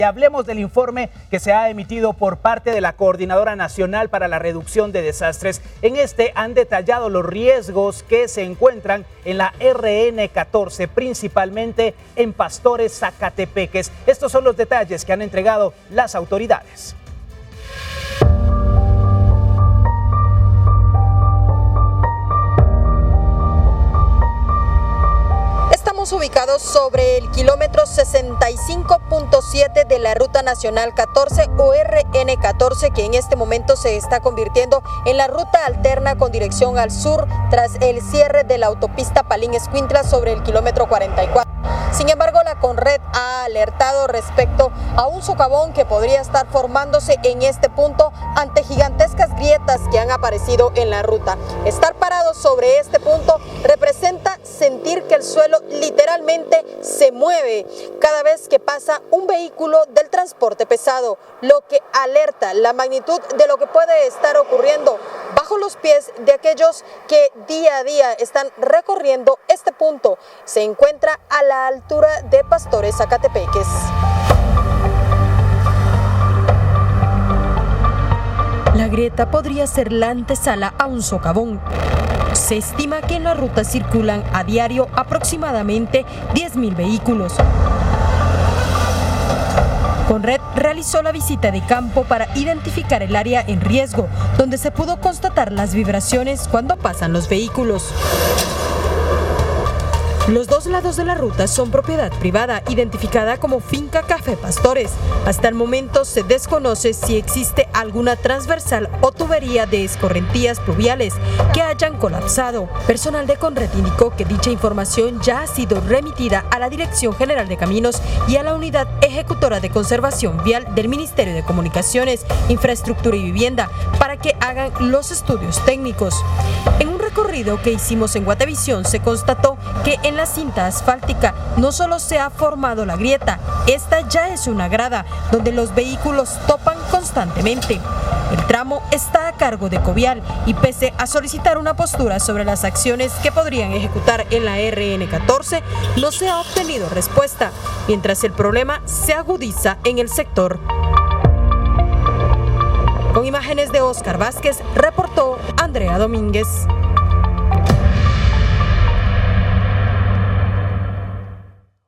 Y hablemos del informe que se ha emitido por parte de la Coordinadora Nacional para la Reducción de Desastres. En este han detallado los riesgos que se encuentran en la RN14, principalmente en Pastores Zacatepeques. Estos son los detalles que han entregado las autoridades. Estamos ubicados sobre el kilómetro 65.7 de la Ruta Nacional 14 o RN14, que en este momento se está convirtiendo en la ruta alterna con dirección al sur tras el cierre de la autopista Palín-Escuintla sobre el kilómetro 44. Sin embargo, la Conred ha alertado respecto a un socavón que podría estar formándose en este punto ante gigantescas grietas que han aparecido en la ruta. Estar parado sobre este punto representa sentir que el suelo literalmente se mueve cada vez que pasa un vehículo del transporte pesado, lo que alerta la magnitud de lo que puede estar ocurriendo bajo los pies de aquellos que día a día están recorriendo este punto. Se encuentra a la altura de Pastores Zacatepeques. La grieta podría ser la antesala a un socavón. Se estima que en la ruta circulan a diario aproximadamente 10.000 vehículos. Conred realizó la visita de campo para identificar el área en riesgo, donde se pudo constatar las vibraciones cuando pasan los vehículos. Los dos lados de la ruta son propiedad privada, identificada como Finca Café Pastores. Hasta el momento se desconoce si existe alguna transversal o tubería de escorrentías pluviales que hayan colapsado. Personal de Conred indicó que dicha información ya ha sido remitida a la Dirección General de Caminos y a la Unidad Ejecutora de Conservación Vial del Ministerio de Comunicaciones, Infraestructura y Vivienda para que hagan los estudios técnicos. En un recorrido que hicimos en Guatevisión se constató que en la cinta asfáltica no solo se ha formado la grieta, esta ya es una grada donde los vehículos topan constantemente. El tramo está a cargo de Covial y pese a solicitar una postura sobre las acciones que podrían ejecutar en la RN14, no se ha obtenido respuesta, mientras el problema se agudiza en el sector. Con imágenes de Oscar Vázquez, reportó Andrea Domínguez.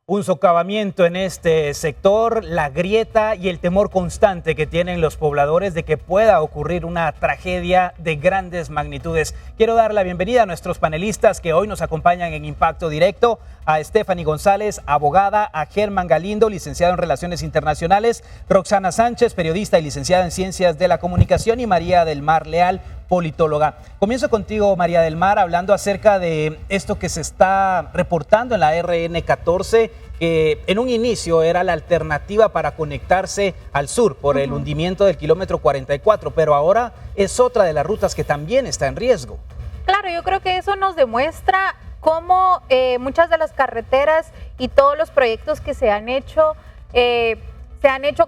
Un socavamiento en este sector, la grieta y el temor constante que tienen los pobladores de que pueda ocurrir una tragedia de grandes magnitudes. Quiero dar la bienvenida a nuestros panelistas que hoy nos acompañan en Impacto Directo, a Stephanie González, abogada, a Germán Galindo, licenciado en Relaciones Internacionales, Roxana Sánchez, periodista y licenciada en Ciencias de la Comunicación, y María del Mar Leal, politóloga. Comienzo contigo, María del Mar, hablando acerca de esto que se está reportando en la RN14, que en un inicio era la alternativa para conectarse al sur por el hundimiento del kilómetro 44, pero ahora es otra de las rutas que también está en riesgo. Claro, yo creo que eso nos demuestra cómo muchas de las carreteras y todos los proyectos que se han hecho,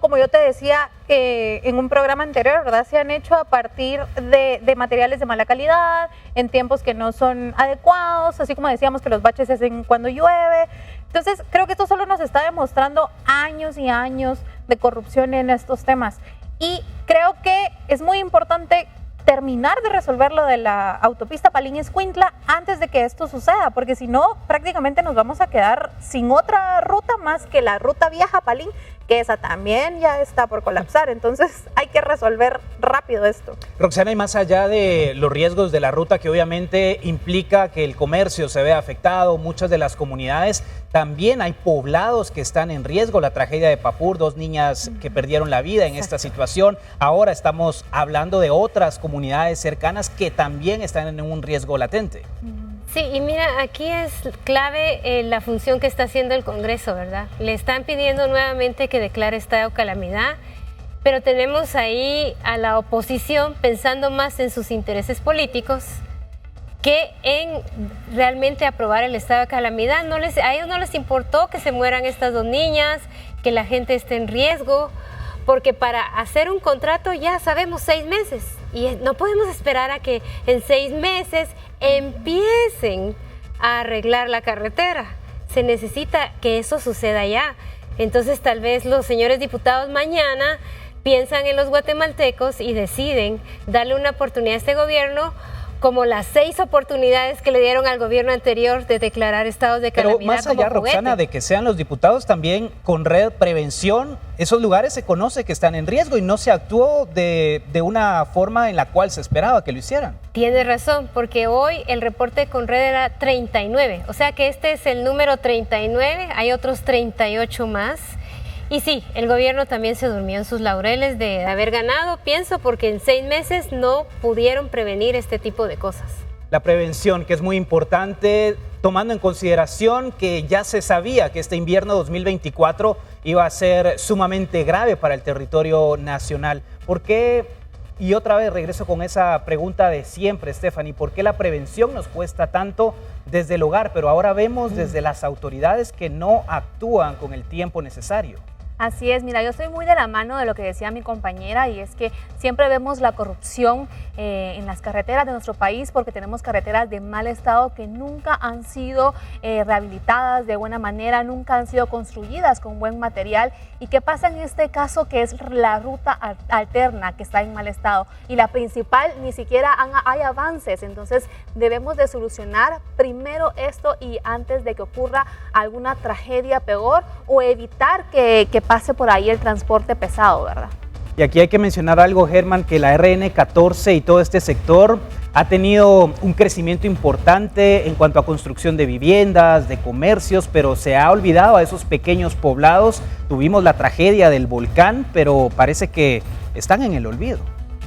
como yo te decía en un programa anterior, ¿verdad? Se han hecho a partir de materiales de mala calidad, en tiempos que no son adecuados, así como decíamos que los baches se hacen cuando llueve. Entonces, creo que esto solo nos está demostrando años y años de corrupción en estos temas. Y creo que es muy importante terminar de resolver lo de la autopista Palín-Escuintla antes de que esto suceda, porque si no, prácticamente nos vamos a quedar sin otra ruta más que la ruta vieja Palín, que esa también ya está por colapsar. Entonces hay que resolver rápido esto. Roxana, y más allá de los riesgos de la ruta, que obviamente implica que el comercio se vea afectado, muchas de las comunidades, también hay poblados que están en riesgo. La tragedia de Papur, 2 niñas que perdieron la vida en esta situación. Ahora estamos hablando de otras comunidades cercanas que también están en un riesgo latente. Sí, y mira, aquí es clave la función que está haciendo el Congreso, ¿verdad? Le están pidiendo nuevamente que declare estado de calamidad, pero tenemos ahí a la oposición pensando más en sus intereses políticos que en realmente aprobar el estado de calamidad. A ellos no les importó que se mueran estas 2 niñas, que la gente esté en riesgo, porque para hacer un contrato ya sabemos 6 meses y no podemos esperar a que en 6 meses empiecen a arreglar la carretera. Se necesita que eso suceda ya. Entonces tal vez los señores diputados mañana piensan en los guatemaltecos y deciden darle una oportunidad a este gobierno, como las 6 oportunidades que le dieron al gobierno anterior de declarar estados de calamidad. Pero más allá, Roxana, de que sean los diputados, también con Red Prevención, esos lugares se conoce que están en riesgo y no se actuó de una forma en la cual se esperaba que lo hicieran. Tiene razón, porque hoy el reporte con Red era 39, o sea que este es el número 39, hay otros 38 más. Y sí, el gobierno también se durmió en sus laureles de haber ganado, pienso, porque en 6 meses no pudieron prevenir este tipo de cosas. La prevención, que es muy importante, tomando en consideración que ya se sabía que este invierno 2024 iba a ser sumamente grave para el territorio nacional. ¿Por qué? Y otra vez regreso con esa pregunta de siempre, Stephanie, ¿por qué la prevención nos cuesta tanto desde el hogar, pero ahora vemos desde las autoridades que no actúan con el tiempo necesario? Así es, mira, yo estoy muy de la mano de lo que decía mi compañera, y es que siempre vemos la corrupción en las carreteras de nuestro país, porque tenemos carreteras de mal estado que nunca han sido rehabilitadas de buena manera, nunca han sido construidas con buen material. ¿Y qué pasa en este caso, que es la ruta alterna que está en mal estado? Y la principal, ni siquiera hay avances. Entonces debemos de solucionar primero esto, y antes de que ocurra alguna tragedia peor, o evitar que pase por ahí el transporte pesado, ¿verdad? Y aquí hay que mencionar algo, Germán, que la RN14 y todo este sector ha tenido un crecimiento importante en cuanto a construcción de viviendas, de comercios, pero se ha olvidado a esos pequeños poblados. Tuvimos la tragedia del volcán, pero parece que están en el olvido.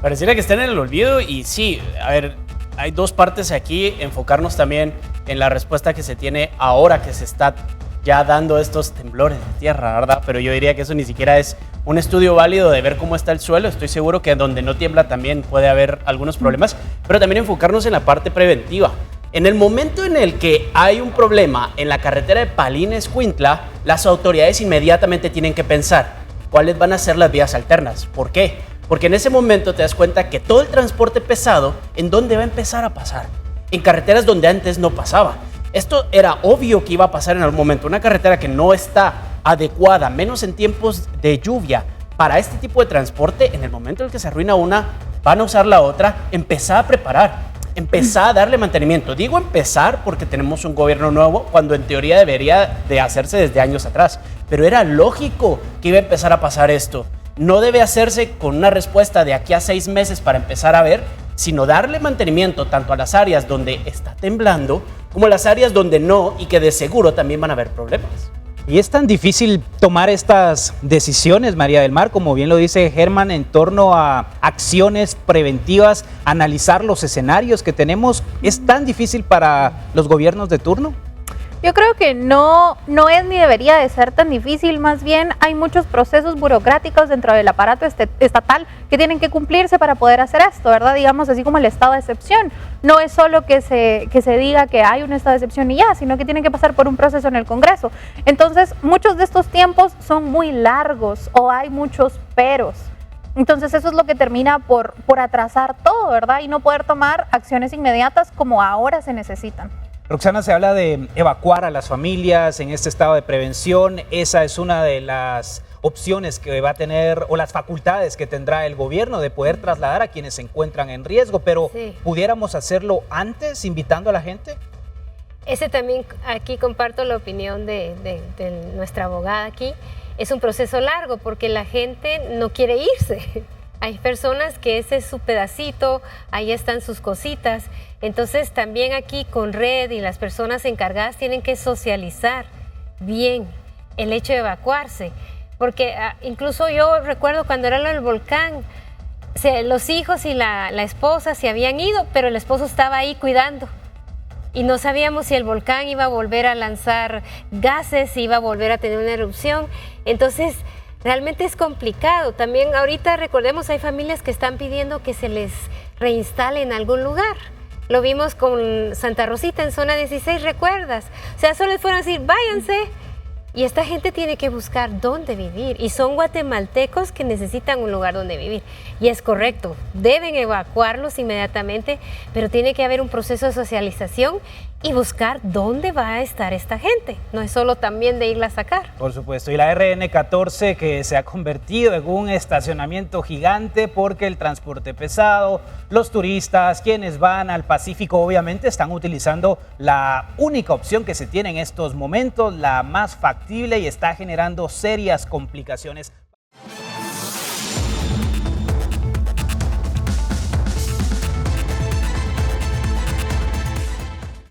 Pareciera que están en el olvido, y sí, a ver, hay dos partes aquí, enfocarnos también en la respuesta que se tiene ahora que se está ya dando estos temblores de tierra, ¿verdad? Pero yo diría que eso ni siquiera es un estudio válido de ver cómo está el suelo. Estoy seguro que donde no tiembla también puede haber algunos problemas, pero también enfocarnos en la parte preventiva. En el momento en el que hay un problema en la carretera de Palín-Escuintla, las autoridades inmediatamente tienen que pensar cuáles van a ser las vías alternas. ¿Por qué? Porque en ese momento te das cuenta que todo el transporte pesado, ¿en dónde va a empezar a pasar? En carreteras donde antes no pasaba. Esto era obvio que iba a pasar en algún momento. Una carretera que no está adecuada, menos en tiempos de lluvia, para este tipo de transporte, en el momento en el que se arruina una, van a usar la otra. Empezá a preparar, empezá a darle mantenimiento. Digo empezar porque tenemos un gobierno nuevo, cuando en teoría debería de hacerse desde años atrás. Pero era lógico que iba a empezar a pasar esto. No debe hacerse con una respuesta de aquí a 6 meses para empezar a ver, sino darle mantenimiento tanto a las áreas donde está temblando como a las áreas donde no, y que de seguro también van a haber problemas. Y es tan difícil tomar estas decisiones, María del Mar, como bien lo dice Germán, en torno a acciones preventivas, analizar los escenarios que tenemos. ¿Es tan difícil para los gobiernos de turno? Yo creo que no es ni debería de ser tan difícil. Más bien hay muchos procesos burocráticos dentro del aparato estatal que tienen que cumplirse para poder hacer esto, ¿verdad? Digamos así como el estado de excepción. No es solo que se diga que hay un estado de excepción y ya, sino que tienen que pasar por un proceso en el Congreso. Entonces, muchos de estos tiempos son muy largos, o hay muchos peros. Entonces eso es lo que termina por atrasar todo, ¿verdad? Y no poder tomar acciones inmediatas como ahora se necesitan. Roxana, se habla de evacuar a las familias en este estado de prevención. Esa es una de las opciones que va a tener, o las facultades que tendrá el gobierno, de poder trasladar a quienes se encuentran en riesgo. Pero sí, ¿pudiéramos hacerlo antes, invitando a la gente? Ese también, aquí comparto la opinión de nuestra abogada aquí. Es un proceso largo porque la gente no quiere irse. Hay personas que ese es su pedacito, ahí están sus cositas. Entonces también aquí con Red y las personas encargadas tienen que socializar bien el hecho de evacuarse. Porque incluso yo recuerdo cuando era lo del volcán, los hijos y la esposa se habían ido, pero el esposo estaba ahí cuidando. Y no sabíamos si el volcán iba a volver a lanzar gases, si iba a volver a tener una erupción. Entonces, realmente es complicado. También ahorita, recordemos, hay familias que están pidiendo que se les reinstale en algún lugar. Lo vimos con Santa Rosita en zona 16, ¿recuerdas? O sea, solo les fueron a decir, váyanse. Y esta gente tiene que buscar dónde vivir. Y son guatemaltecos que necesitan un lugar donde vivir. Y es correcto, deben evacuarlos inmediatamente, pero tiene que haber un proceso de socialización y buscar dónde va a estar esta gente. No es solo también de irla a sacar. Por supuesto. Y la RN14 que se ha convertido en un estacionamiento gigante porque el transporte pesado, los turistas, quienes van al Pacífico, obviamente están utilizando la única opción que se tiene en estos momentos, la más factible, y está generando serias complicaciones